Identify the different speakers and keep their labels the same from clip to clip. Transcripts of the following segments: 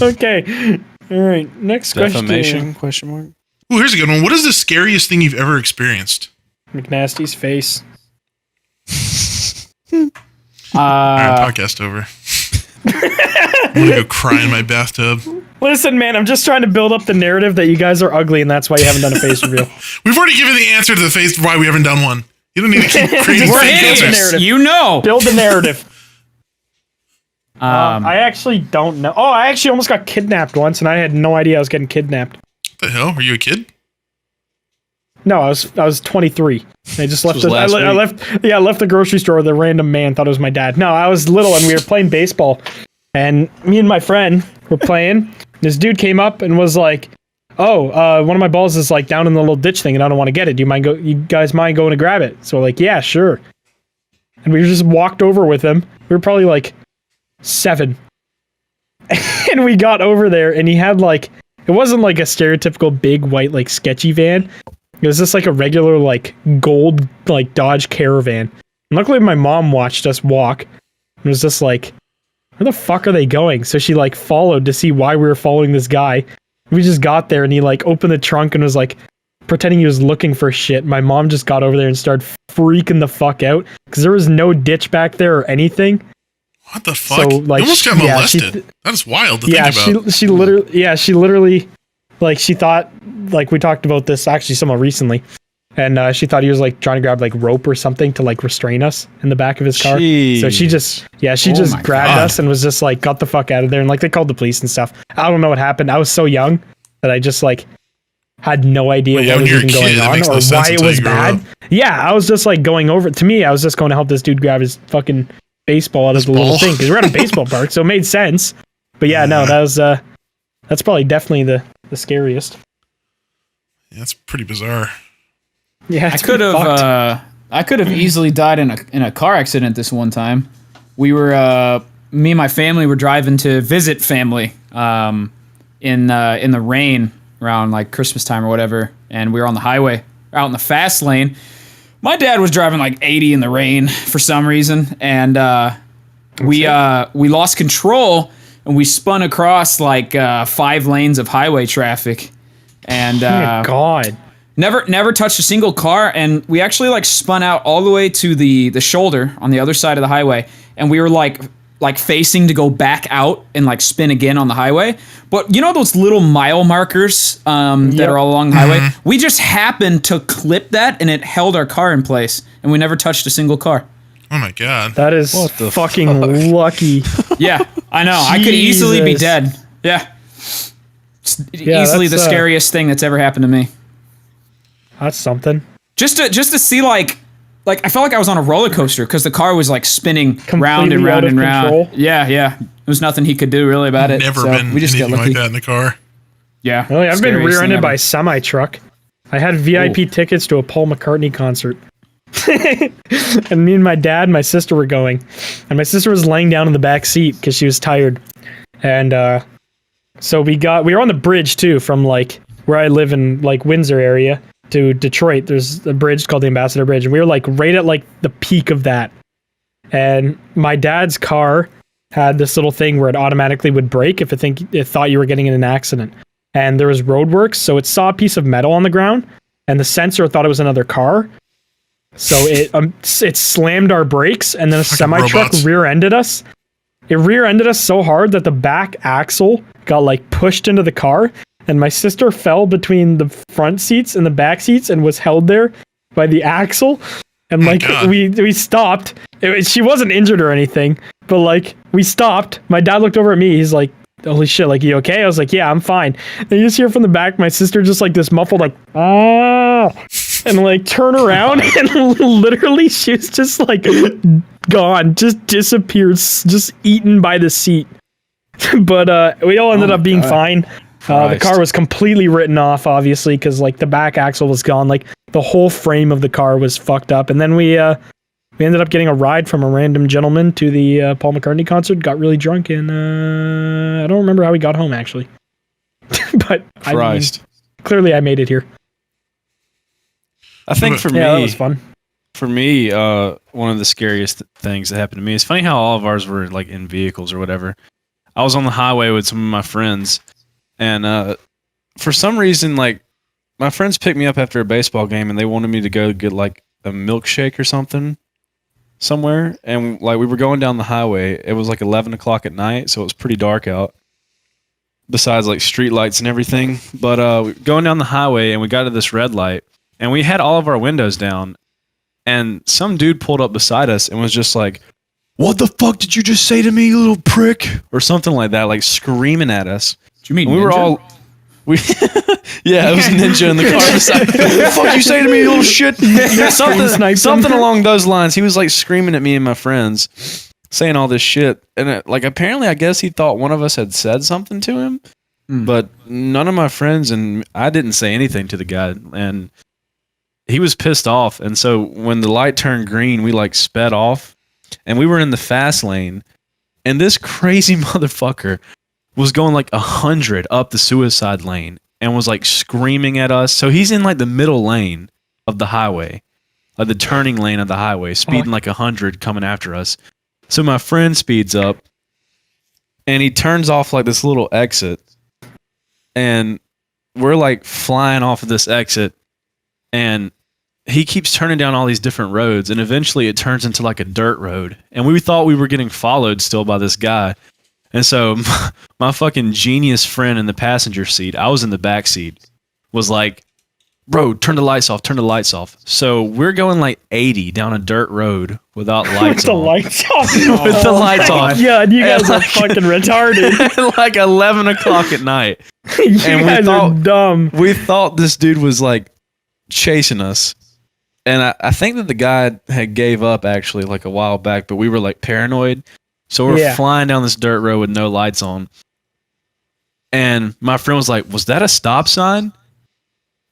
Speaker 1: Okay. All right. Next
Speaker 2: Defamation? Question mark.
Speaker 3: Ooh, here's a good one. What is the scariest thing you've ever experienced?
Speaker 1: McNasty's face.
Speaker 3: All right, podcast over. I'm gonna go cry in my bathtub.
Speaker 1: Listen, man, I'm just trying to build up the narrative that you guys are ugly, and that's why you haven't done a face reveal.
Speaker 3: We've already given the answer to the face why we haven't done one. You don't need to keep creating
Speaker 1: We're
Speaker 3: fake
Speaker 1: idiots.
Speaker 3: answers.
Speaker 1: Narrative.
Speaker 4: You know.
Speaker 1: Build the narrative. I actually don't know. Oh, I actually almost got kidnapped once, and I had no idea I was getting kidnapped.
Speaker 3: What the hell? Were you a kid?
Speaker 1: No, I was 23. I just left.
Speaker 2: was last
Speaker 1: I left. Yeah, I left the grocery store with a random man. Thought it was my dad. No, I was little, and we were playing baseball, and me and my friend were playing. This dude came up and was like, "Oh, one of my balls is like down in the little ditch thing, and I don't want to get it. You guys mind going to grab it?" So we're like, "Yeah, sure." And we just walked over with him. We were probably like 7, and we got over there, and he had like, it wasn't like a stereotypical big white like sketchy van. It was just like a regular like gold like Dodge Caravan. And luckily my mom watched us walk and was just like, where the fuck are they going? So she like followed to see why we were following this guy. We just got there and he like opened the trunk and was like pretending he was looking for shit. My mom just got over there and started freaking the fuck out because there was no ditch back there or anything.
Speaker 3: What the fuck?
Speaker 1: So, like,
Speaker 3: you almost got
Speaker 1: yeah,
Speaker 3: molested. That is wild to think about.
Speaker 1: she literally, like, she thought, like, we talked about this actually somewhat recently, and she thought he was like trying to grab like rope or something to like restrain us in the back of his car.
Speaker 2: Jeez.
Speaker 1: So she just grabbed us and was just like, got the fuck out of there, and like they called the police and stuff. I don't know what happened. I was so young that I just like had no idea what was even going on or why it was bad. Yeah, I was just like going over. To me, I was just going to help this dude grab his fucking baseball out of the little thing because we're at a baseball park, so it made sense. But yeah, no, that was that's probably definitely the scariest.
Speaker 3: Yeah, that's pretty bizarre.
Speaker 1: Yeah,
Speaker 4: I could have easily died in a car accident this one time. We were me and my family were driving to visit family in the rain around like Christmas time or whatever, and we were on the highway out in the fast lane. My dad was driving like 80 in the rain for some reason, and we lost control and we spun across like 5 lanes of highway traffic, and
Speaker 1: oh my God.
Speaker 4: Never touched a single car, and we actually like spun out all the way to the shoulder on the other side of the highway, and we were like facing to go back out and like spin again on the highway. But you know those little mile markers that are all along the highway? We just happened to clip that, and it held our car in place, and we never touched a single car.
Speaker 3: Oh my God.
Speaker 1: That is fucking lucky.
Speaker 4: Yeah, I know. I could easily be dead. Yeah. Easily the scariest thing that's ever happened to me.
Speaker 1: That's something.
Speaker 4: Just to see like I felt like I was on a roller coaster because the car was like spinning
Speaker 1: Completely
Speaker 4: round and round
Speaker 1: out of
Speaker 4: and round.
Speaker 1: control.
Speaker 4: Yeah. There was nothing he could do really about it.
Speaker 3: Never
Speaker 4: so
Speaker 3: been
Speaker 4: we just
Speaker 3: anything
Speaker 4: got lucky.
Speaker 3: like that in the car.
Speaker 4: Yeah.
Speaker 1: Really, I've been
Speaker 4: Scariest
Speaker 1: rear-ended
Speaker 4: thing
Speaker 1: by a
Speaker 4: ever.
Speaker 1: semi-truck. I had VIP tickets to a Paul McCartney concert. And me and my dad and my sister were going. And my sister was laying down in the back seat because she was tired. And so we were on the bridge too from like where I live in like Windsor area to Detroit. There's a bridge called the Ambassador Bridge. And we were like right at like the peak of that. And my dad's car had this little thing where it automatically would brake if it thought you were getting in an accident. And there was roadworks, so it saw a piece of metal on the ground, and the sensor thought it was another car. So it slammed our brakes, and then a semi-truck rear-ended us. It rear-ended us so hard that the back axle got like pushed into the car, and my sister fell between the front seats and the back seats and was held there by the axle. And like we stopped. She wasn't injured or anything, but like we stopped. My dad looked over at me. He's like, "Holy shit! Like, you okay?" I was like, "Yeah, I'm fine." And you just hear from the back, my sister just like this muffled like, "Ah," and like turn around and literally she was just like gone, just disappeared, just eaten by the seat. But we all ended up being fine. The car was completely written off, obviously, because like the back axle was gone. Like the whole frame of the car was fucked up. And then we ended up getting a ride from a random gentleman to the Paul McCartney concert. Got really drunk, and I don't remember how we got home actually. But clearly I made it here.
Speaker 2: I think for me,
Speaker 1: that was fun.
Speaker 2: For me, one of the scariest things that happened to me. It's funny how all of ours were like in vehicles or whatever. I was on the highway with some of my friends, and for some reason, like my friends picked me up after a baseball game, and they wanted me to go get like a milkshake or something somewhere, and like we were going down the highway. It was like 11 o'clock at night, so it was pretty dark out. Besides like street lights and everything, but going down the highway, and we got to this red light, and we had all of our windows down, and some dude pulled up beside us and was just like, "What the fuck did you just say to me, you little prick?" or something like that, like screaming at us.
Speaker 4: Do you mean
Speaker 2: And we were all yeah, it was Ninja in the car beside. What the fuck you say to me, you little shit? Something along those lines. He was like screaming at me and my friends, saying all this shit, and like apparently, I guess he thought one of us had said something to him, but none of my friends, and I didn't say anything to the guy, and he was pissed off. And so when the light turned green, we like sped off, and we were in the fast lane, and this crazy motherfucker was going like 100 up the suicide lane and was like screaming at us. So he's in like the middle lane of the highway, like the turning lane of the highway, speeding like 100 coming after us. So my friend speeds up and he turns off like this little exit, and we're like flying off of this exit, and he keeps turning down all these different roads, and eventually it turns into like a dirt road, and we thought we were getting followed still by this guy. And so my fucking genius friend in the passenger seat, I was in the back seat, was like, "Bro, turn the lights off, turn the lights off." So we're going like 80 down a dirt road without lights
Speaker 1: With the
Speaker 2: on.
Speaker 1: lights off.
Speaker 2: With the lights on.
Speaker 1: Yeah, you guys
Speaker 2: And
Speaker 1: are
Speaker 2: like-
Speaker 1: fucking retarded.
Speaker 2: At like 11 o'clock at night.
Speaker 1: You
Speaker 2: And we
Speaker 1: guys
Speaker 2: thought-
Speaker 1: are dumb.
Speaker 2: We thought this dude was like chasing us. And I think that the guy had gave up actually like a while back, but we were like paranoid. So we're flying down this dirt road with no lights on. And my friend was like, "Was that a stop sign?"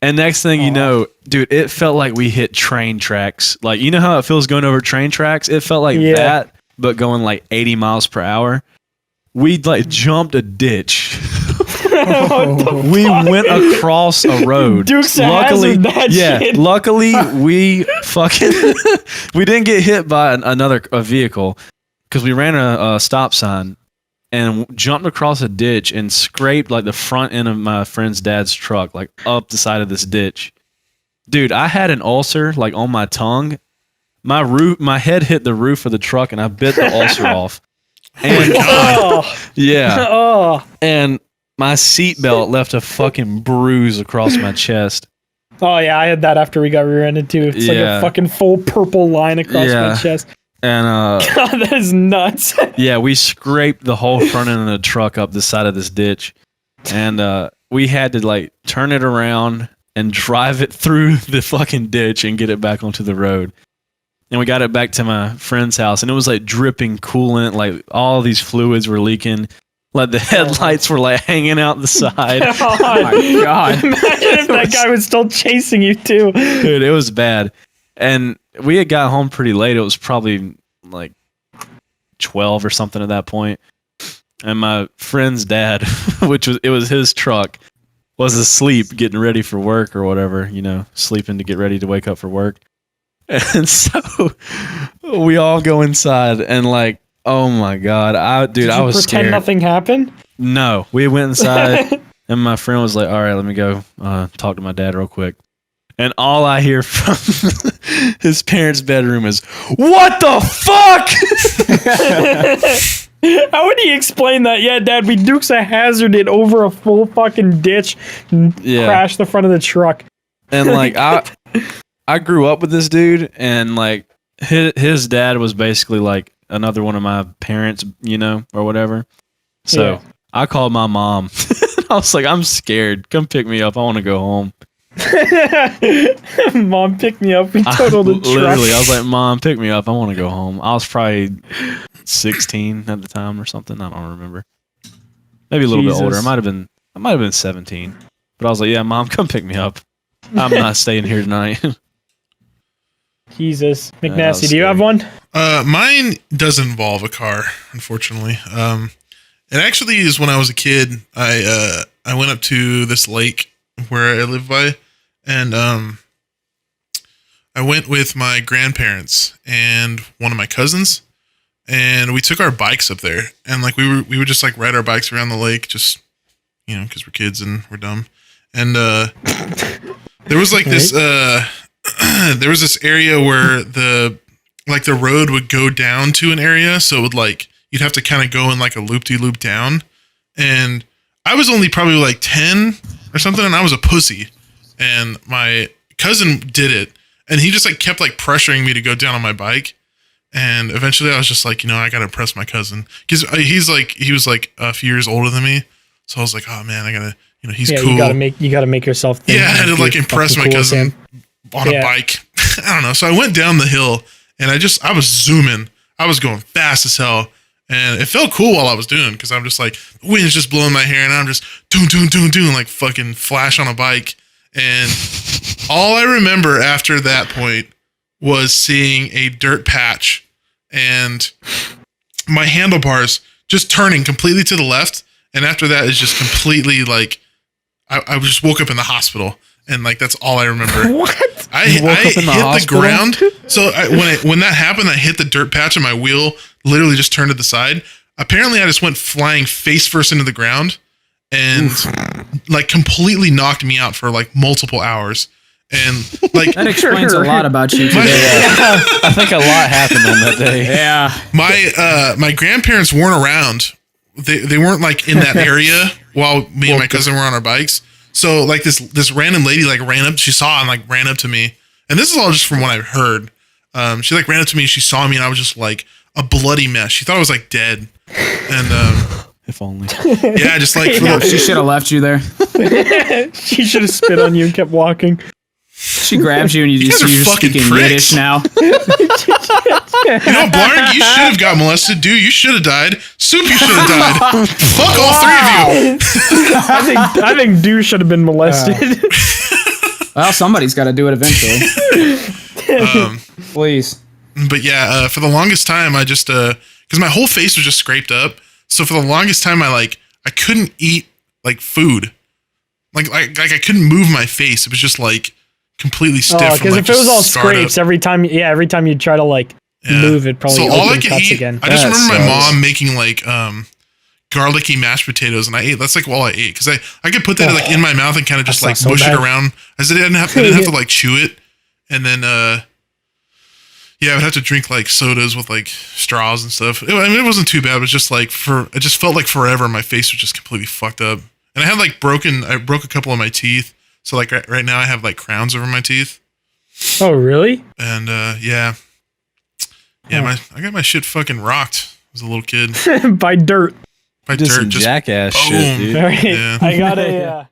Speaker 2: And next thing you know, dude, it felt like we hit train tracks. Like, you know how it feels going over train tracks? It felt like that, but going like 80 miles per hour. We like jumped a ditch. We went across a road.
Speaker 1: Dukes of Hazzard that shit.
Speaker 2: Luckily we fucking we didn't get hit by a vehicle, because we ran a stop sign and jumped across a ditch and scraped like the front end of my friend's dad's truck, like up the side of this ditch. Dude, I had an ulcer like on my tongue. My head hit the roof of the truck and I bit the ulcer off. And yeah.
Speaker 1: Oh.
Speaker 2: And my seatbelt left a fucking bruise across my chest.
Speaker 1: Oh yeah, I had that after we got rear-ended too. It's like a fucking full purple line across my chest.
Speaker 2: And
Speaker 1: God, that is nuts.
Speaker 2: yeah, we scraped the whole front end of the truck up the side of this ditch, and we had to like turn it around and drive it through the fucking ditch and get it back onto the road. And we got it back to my friend's house, and it was like dripping coolant, like all these fluids were leaking. Like the headlights were like hanging out the side.
Speaker 1: Oh my God. Imagine if that guy was still chasing you too.
Speaker 2: Dude, it was bad. And we had got home pretty late. It was probably like 12 or something at that point. And my friend's dad, it was his truck, was asleep getting ready for work or whatever, sleeping to get ready to wake up for work. And so we all go inside and like, oh my God,
Speaker 1: Did
Speaker 2: I
Speaker 1: you
Speaker 2: was
Speaker 1: pretend
Speaker 2: scared.
Speaker 1: nothing happened?
Speaker 2: No, we went inside and my friend was like, "All right, let me go talk to my dad real quick." And all I hear from his parents' bedroom is, "What the fuck?"
Speaker 1: How would he explain that? Yeah, Dad, we Dukes of Hazzard it over a full fucking ditch and crashed the front of the truck.
Speaker 2: And like I grew up with this dude, and like his dad was basically like another one of my parents, or whatever. So I called my mom. I was like, "I'm scared. Come pick me up. I want to go home."
Speaker 1: Mom picked me up. We totaled the truck.
Speaker 2: Literally, I was like, "Mom, pick me up. I want to go home." I was probably 16 at the time or something. I don't remember. Maybe a little bit older. I might have been 17. But I was like, "Yeah, Mom, come pick me up. I'm not staying here tonight."
Speaker 1: Jesus. McNasty, do you have one?
Speaker 3: Mine does involve a car, unfortunately. It actually is when I was a kid. I went up to this lake where I live by, and I went with my grandparents and one of my cousins, and we took our bikes up there, and like we would just like ride our bikes around the lake, just because we're kids and we're dumb. And there was like this there was this area where the road would go down to an area, so it would like you'd have to kind of go in like a loop-de-loop down. And I was only probably like 10 or something, and I was a pussy. And my cousin did it, and he just like kept like pressuring me to go down on my bike. And eventually I was just like, I gotta impress my cousin, because he was like a few years older than me. So I was like, oh man, I gotta, he's cool.
Speaker 1: You gotta make yourself think.
Speaker 3: Yeah, I had to like impress my cousin on a bike. I don't know. So I went down the hill, and I was zooming. I was going fast as hell. And it felt cool while I was doing, because I'm just like, the wind's just blowing my hair, and I'm just doing, like fucking Flash on a bike. And all I remember after that point was seeing a dirt patch and my handlebars just turning completely to the left. And after that is just completely like, I just woke up in the hospital, and like that's all I remember.
Speaker 1: What?
Speaker 3: I hit the ground. So when that happened, I hit the dirt patch, and my wheel literally just turned to the side. Apparently, I just went flying face first into the ground, and like completely knocked me out for like multiple hours. And like
Speaker 4: that explains a lot about you today.
Speaker 2: I think a lot happened on that day.
Speaker 4: Yeah.
Speaker 3: My grandparents weren't around. They weren't like in that area while me and my cousin were on our bikes. So like this random lady like ran up, she saw and like ran up to me. And this is all just from what I've heard. She like ran up to me, she saw me, and I was just like a bloody mess. She thought I was like dead. And
Speaker 2: if only.
Speaker 3: Yeah, just like
Speaker 4: she should have left you there.
Speaker 1: She should have spit on you and kept walking.
Speaker 4: She grabs you and you're just speaking
Speaker 3: pricks.
Speaker 4: Yiddish now.
Speaker 3: Blarg, you should have got molested. Dude, you should have died. Soup, you should have died. Fuck all three of you.
Speaker 1: I think Dew should have been molested.
Speaker 4: Well, somebody's got to do it eventually. Please.
Speaker 3: But yeah, for the longest time, I just because my whole face was just scraped up. So for the longest time, I couldn't eat like food. Like I couldn't move my face. It was just like completely stiff.
Speaker 1: Because if it was all scrapes every time you try to like move it, probably
Speaker 3: all I could eat.
Speaker 1: Again.
Speaker 3: I just remember my mom making like garlicky mashed potatoes, and I ate. That's like all I ate, because I could put that like in my mouth and kind of just like mush it around. I didn't have to like chew it, and then I would have to drink like sodas with like straws and stuff. It wasn't too bad. It was just like it just felt like forever. My face was just completely fucked up, and I had like I broke a couple of my teeth. So like right now I have like crowns over my teeth.
Speaker 1: Oh really?
Speaker 3: And I got my shit fucking rocked as a little kid.
Speaker 1: By dirt.
Speaker 2: By dirt, just jackass shit, dude.
Speaker 1: All right.
Speaker 3: Yeah.
Speaker 1: I got a